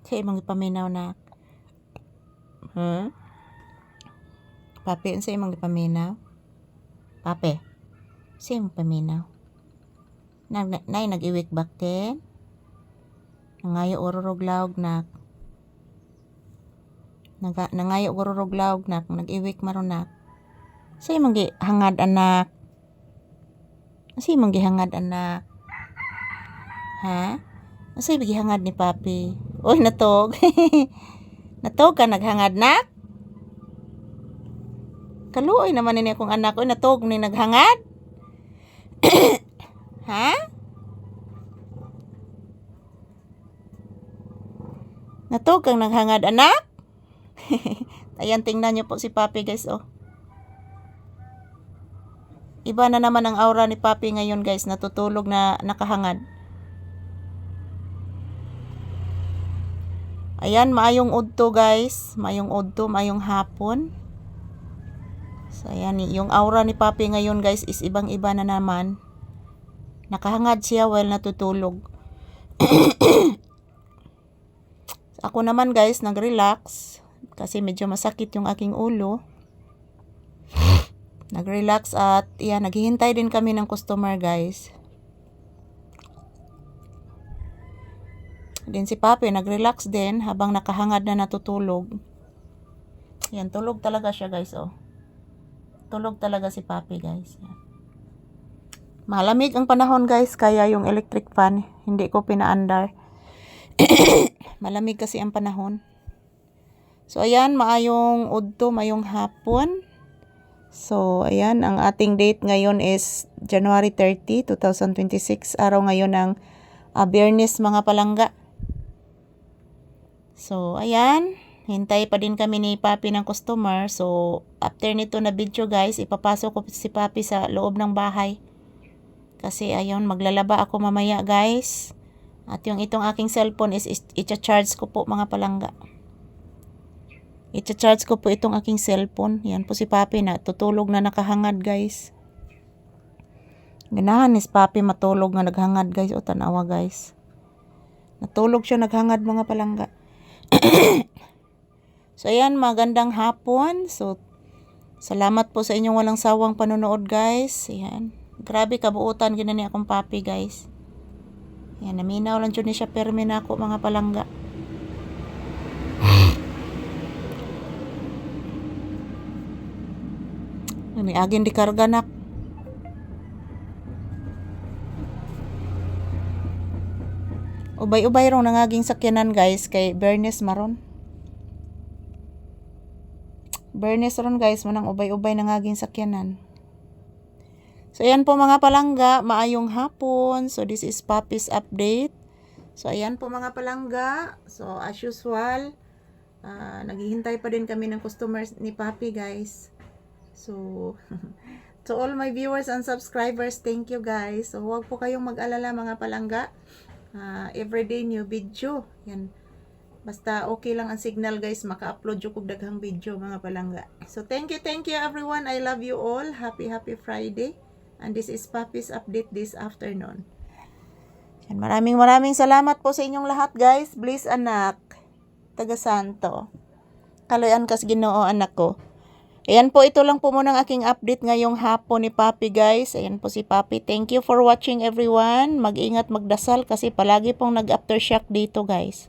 Sa imong ipaminaw na. Papi, sa imong ipaminaw? Papi, sa imong paminaw? Nay, nag-iwik bakten? Nangayo ururog lawg nak. Nangayo ururog lawg nak. Nag-iwik marunak. Sa imong gihangad anak? Sa imong gihangad anak? Ha? Sa imong gihangad ni papi? Uy, natog. Natog ka naghangad nak? Kaluoy naman ni akong anak. Uy, natog ni naghangad? Ha? Natog kang naghangad anak? Ayan, tingnan nyo po si papi guys, oh. Iba na naman ang aura ni papi ngayon guys, natutulog na nakahangad. Ayan, maayong udto guys, maayong udto, maayong hapon. So ayan, yung aura ni papi ngayon guys is ibang-iba na naman. Nakahangad siya while natutulog. Ako naman guys, nag-relax kasi medyo masakit yung aking ulo. Nag-relax at yan, naghihintay din kami ng customer guys. Din si papi nag-relax din habang nakahangad na natutulog. Yan, tulog talaga siya guys, oh. Tulog talaga si papi guys. Yan. Malamig ang panahon guys, kaya yung electric fan hindi ko pinaandar. Malamig kasi ang panahon. So ayan, maayong udto, maayong hapon. So ayan, ang ating date ngayon is January 30, 2026. Araw ngayon ng Biyernes mga palangga. So ayan, hintay pa din kami ni papi ng customer. So after nito na video guys, ipapasok ko si papi sa loob ng bahay. Kasi ayun, maglalaba ako mamaya guys. At yung itong aking cellphone is i-charge ko po mga palangga. I-charge ko po itong aking cellphone. Yan po si papi na tutulog na nakahangad guys. Ganahan is papi matulog na naghangad guys. O tanawa guys. Natulog siya naghangad mga palangga. So ayan, magandang hapon. So salamat po sa inyong walang sawang panonood guys. Ayan. Grabe kabuutan ginani akong papi guys. Yan, naminaw lang dyan ni siya permi na ako mga palangga. May agin di karga nak. Ubay-ubay rong nangaging sakyanan guys kay Bernes maron. Bernes ron guys, manang ubay-ubay nangaging sakyanan. So ayan po mga palangga, maayong hapon. So this is Papi's update. So ayan po mga palangga. So as usual, naghihintay pa din kami ng customers ni papi guys. So to all my viewers and subscribers, thank you guys. So huwag po kayong mag-alala mga palangga. Everyday new video. Yan. Basta okay lang ang signal guys, maka-upload yung daghang video mga palangga. So thank you everyone. I love you all. Happy Friday. And this is Papi's update this afternoon. Yan, maraming salamat po sa inyong lahat guys. Bless anak. Taga Santo. Kaloyan kas Ginoo anak ko. Ayan po, ito lang po muna ang aking update ngayong hapon ni Papi guys. Ayan po si Papi. Thank you for watching everyone. Mag-ingat, magdasal kasi palagi pong nag-aftershock dito guys.